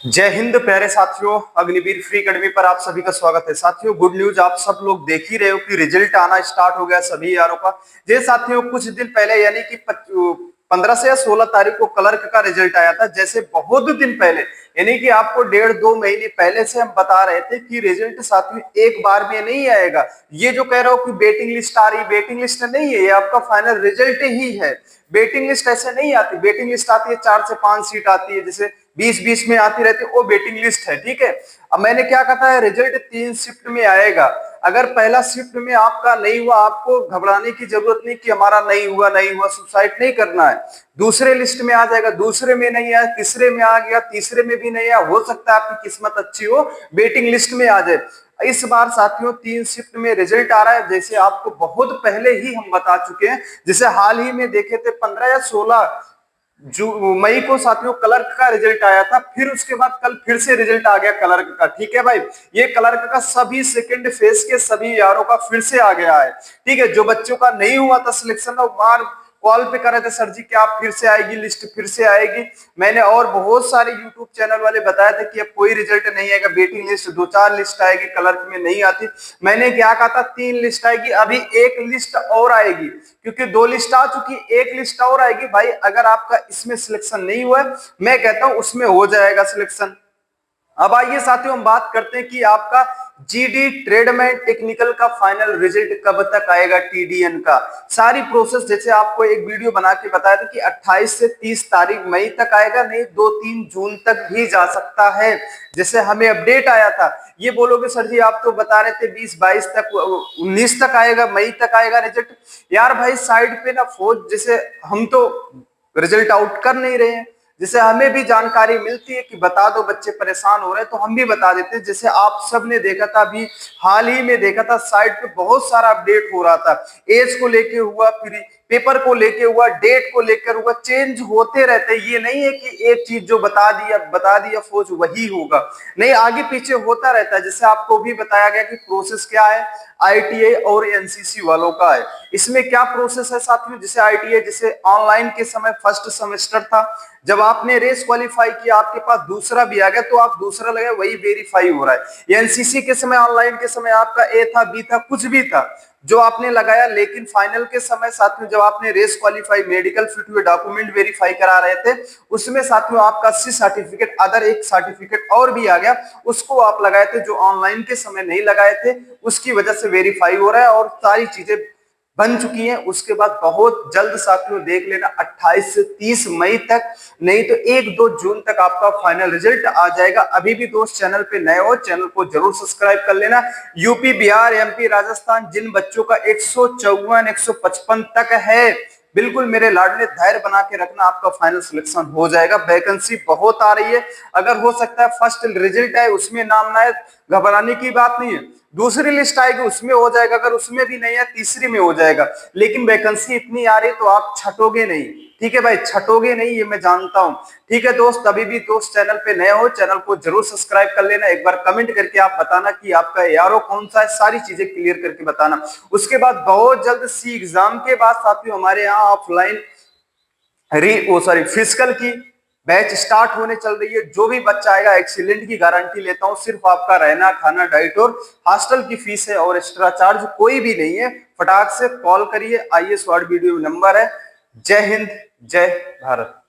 जय हिंद प्यारे साथियों, अग्निवीर फ्री अकेडमी पर आप सभी का स्वागत है। साथियों, गुड न्यूज, आप सब लोग देख ही रहे हो कि रिजल्ट आना स्टार्ट हो गया सभी यारों का। जे साथियों, कुछ दिन पहले यानी कि 15 से या 16 तारीख को क्लर्क का रिजल्ट आया था। जैसे बहुत दिन पहले यानी कि आपको 1.5-2 महीने पहले से हम बता रहे थे कि रिजल्ट साथियों एक बार में नहीं आएगा। ये जो कह रहा हूं कि वेटिंग लिस्ट आ रही, वेटिंग लिस्ट नहीं है, ये आपका फाइनल रिजल्ट ही है। वेटिंग लिस्ट ऐसे नहीं आती, वेटिंग लिस्ट आती है 4 से 5 सीट आती है, जैसे 20-20 में आती रहती है, वो वेटिंग लिस्ट है। ठीक है, अब मैंने क्या कहा है, रिजल्ट 3 शिफ्ट में आएगा। अगर पहला शिफ्ट में आपका नहीं हुआ, आपको घबराने की जरूरत नहीं कि हमारा नहीं हुआ, सुसाइड नहीं करना है। दूसरे लिस्ट में आ जाएगा, दूसरे में नहीं आया, तीसरे में आ गया, तीसरे में भी नहीं आया, हो सकता है आपकी किस्मत अच्छी हो, वेटिंग लिस्ट में आ जाए। इस बार साथियों 3 शिफ्ट में रिजल्ट आ रहा है, जैसे आपको बहुत पहले ही हम बता चुके हैं। जैसे हाल ही में देखे थे 15 या 16 मई को साथियों क्लर्क का रिजल्ट आया था। फिर उसके बाद कल फिर से रिजल्ट आ गया क्लर्क का। ठीक है भाई, ये क्लर्क का सभी सेकंड फेज के सभी यारों का फिर से आ गया है। ठीक है, जो बच्चों का नहीं हुआ था सिलेक्शन, वो बार कॉल पे कर रहे थे, सर जी क्या फिर से आएगी लिस्ट, फिर से आएगी। मैंने और बहुत सारे यूट्यूब चैनल वाले बताया था कि अब कोई रिजल्ट नहीं आएगा, वेटिंग लिस्ट 2-4 लिस्ट आएगी, क्लर्क में नहीं आती। मैंने क्या कहा था, 3 लिस्ट आएगी, अभी 1 लिस्ट और आएगी, क्योंकि 2 लिस्ट आ चुकी, 1 लिस्ट और आएगी। भाई अगर आपका इसमें सिलेक्शन नहीं हुआ, मैं कहता हूं उसमें हो जाएगा सिलेक्शन। अब आइए साथियों, हम बात करते हैं कि आपका जीडी ट्रेडमैन टेक्निकल का फाइनल रिजल्ट कब तक आएगा, टीडीएन का सारी प्रोसेस। जैसे आपको एक वीडियो बना के बताया था कि 28 से 30 तारीख मई तक आएगा, नहीं 2-3 जून तक भी जा सकता है। जैसे हमें अपडेट आया था, ये बोलोगे सर जी आप तो बता रहे थे 20-22 तक, 19 तक आएगा, मई तक आएगा रिजल्ट। यार भाई साइड पे ना फौज, जैसे हम तो रिजल्ट आउट कर नहीं रहे हैं, जैसे हमें भी जानकारी मिलती है कि बता दो बच्चे परेशान हो रहे हैं, तो हम भी बता देते हैं। जैसे आप सब ने देखा था, अभी हाल ही में देखा था, साइट पे बहुत सारा अपडेट हो रहा था, एज को लेके हुआ, फिर पेपर को लेके हुआ, डेट को लेकर हुआ, चेंज होते रहते। ये नहीं है कि एक चीज जो बता दिया फौज वही होगा, नहीं आगे पीछे होता रहता है। जैसे आपको भी बताया गया कि प्रोसेस क्या है आईटीआई और एनसीसी वालों का है। इसमें क्या प्रोसेस है साथियों, जैसे आईटीआई, जैसे ऑनलाइन के समय फर्स्ट सेमेस्टर था, जब आपने रेस क्वालिफाई किया, आपके पास दूसरा भी आ गया, तो आप दूसरा लगे वही वेरीफाई हो रहा है। एनसीसी के समय, ऑनलाइन के समय आपका ए था, बी था, कुछ भी था जो आपने लगाया, लेकिन फाइनल के समय साथियों जब आपने रेस क्वालिफाई, मेडिकल फिट हुए, डॉक्यूमेंट वेरीफाई करा रहे थे, उसमें साथियों आपका सी सर्टिफिकेट, अदर एक सर्टिफिकेट और भी आ गया, उसको आप लगाए थे, जो ऑनलाइन के समय नहीं लगाए थे, उसकी वजह से वेरीफाई हो रहा है और सारी चीजें बन चुकी हैं। उसके बाद बहुत जल्द साथियों देख लेना, 28 से 30 मई तक, नहीं तो 1-2 जून तक आपका फाइनल रिजल्ट आ जाएगा। अभी भी दोस्त चैनल पे नए हो, चैनल को जरूर सब्सक्राइब कर लेना। यूपी, बिहार, एमपी, राजस्थान, जिन बच्चों का 154, 155 तक है, बिल्कुल मेरे लाडले धैर्य बना के रखना, आपका फाइनल सिलेक्शन हो जाएगा। वैकेंसी बहुत आ रही है, अगर हो सकता है फर्स्ट रिजल्ट है उसमें नाम ना है, घबराने की बात नहीं है, दूसरी लिस्ट आएगी उसमें हो जाएगा, अगर उसमें भी नहीं है तीसरी में हो जाएगा। लेकिन वैकेंसी इतनी आ रही है तो आप छटोगे नहीं। ठीक है भाई, छटोगे नहीं, ये मैं जानता हूं। ठीक है दोस्त, अभी भी दोस्त चैनल पे नए हो, चैनल को जरूर सब्सक्राइब कर लेना। एक बार कमेंट करके आप बताना कि आपका यारो कौन सा है, सारी चीजें क्लियर करके बताना। उसके बाद बहुत जल्द सी एग्जाम के बाद साथियों हमारे यहाँ ऑफलाइन फिजिकल की बैच स्टार्ट होने चल रही है। जो भी बच्चा आएगा एक्सीलेंट की गारंटी लेता हूं, सिर्फ आपका रहना, खाना, डाइट और हॉस्टल की फीस है, और एक्स्ट्रा चार्ज कोई भी नहीं है। फटाक से कॉल करिए, आइए स्वाड वीडियो नंबर है। जय हिंद, जय भारत।